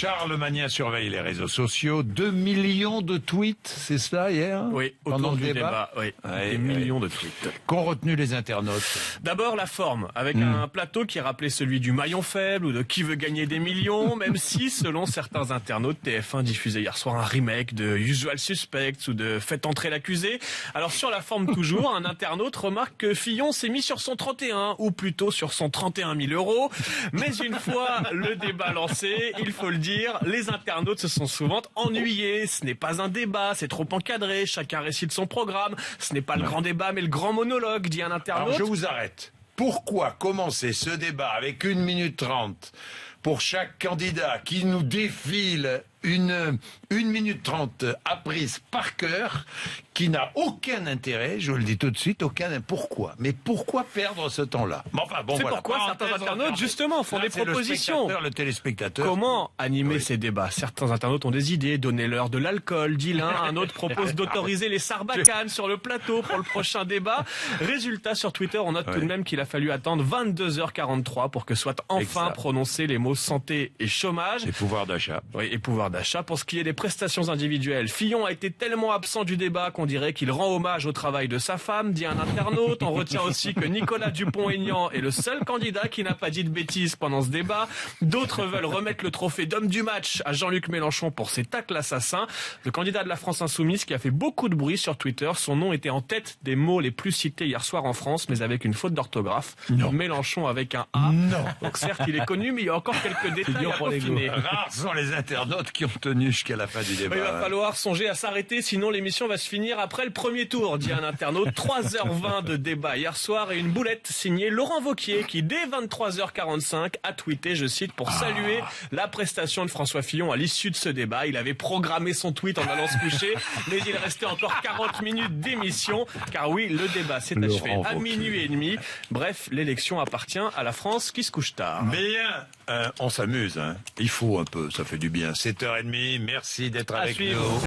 Charlemagne surveille les réseaux sociaux. 2 millions de tweets, c'est cela hier? Oui, pendant autour le du débat. oui. Ouais, Des millions de tweets. Qu'ont retenu les internautes? D'abord la forme, avec un plateau qui rappelait celui du maillon faible ou de Qui veut gagner des millions, même si, selon certains internautes, TF1 diffusait hier soir un remake de Usual Suspects ou de Faites entrer l'accusé. Alors sur la forme toujours, un internaute remarque que Fillon s'est mis sur son 31, ou plutôt sur son 31 000 euros. Mais une fois le débat lancé, il faut le dire, les internautes se sont souvent ennuyés. Ce n'est pas un débat, c'est trop encadré, chacun récite son programme. Ce n'est pas le grand débat, mais le grand monologue, dit un internaute. Alors je vous arrête. Pourquoi commencer ce débat avec 1 minute 30 pour chaque candidat qui nous défile une 1 minute 30 apprise par cœur, qui n'a aucun intérêt, je le dis tout de suite, pourquoi? Mais pourquoi perdre ce temps-là? Enfin, bon, c'est voilà. pourquoi certains internautes, justement, font des propositions. Le téléspectateur. Comment animer ces débats? Certains internautes ont des idées. Donnez-leur de l'alcool, dit l'un. Un autre propose d'autoriser les sarbacanes sur le plateau pour le prochain débat. Résultat, sur Twitter, on note tout de même qu'il a fallu attendre 22h43 pour que soient enfin prononcés les mots santé et chômage. Et pouvoir d'achat. Oui, et pouvoir d'achat. Pour ce qui est des prestations individuelles, Fillon a été tellement absent du débat qu'on dirait qu'il rend hommage au travail de sa femme, dit un internaute. On retient aussi que Nicolas Dupont-Aignan est le seul candidat qui n'a pas dit de bêtises pendant ce débat. D'autres veulent remettre le trophée d'homme du match à Jean-Luc Mélenchon pour ses tacles assassins. Le candidat de la France Insoumise qui a fait beaucoup de bruit sur Twitter, son nom était en tête des mots les plus cités hier soir en France, mais avec une faute d'orthographe. Mélenchon avec un A. Non. Donc certes, il est connu, mais il y a encore quelques détails à peaufiner. Rares sont les internautes qui ont tenu jusqu'à la fin du débat. Il va falloir songer à s'arrêter, sinon l'émission va se finir après le premier tour, dit un internaute. 3h20 de débat hier soir et une boulette signée Laurent Wauquiez qui, dès 23h45, a tweeté, je cite, pour saluer la prestation de François Fillon à l'issue de ce débat. Il avait programmé son tweet en allant se coucher, mais il restait encore 40 minutes d'émission, car oui, le débat s'est achevé à minuit et demi. Bref, l'élection appartient à la France qui se couche tard. Bien, on s'amuse, hein. Il faut un peu, ça fait du bien. 7h30, merci d'être avec nous.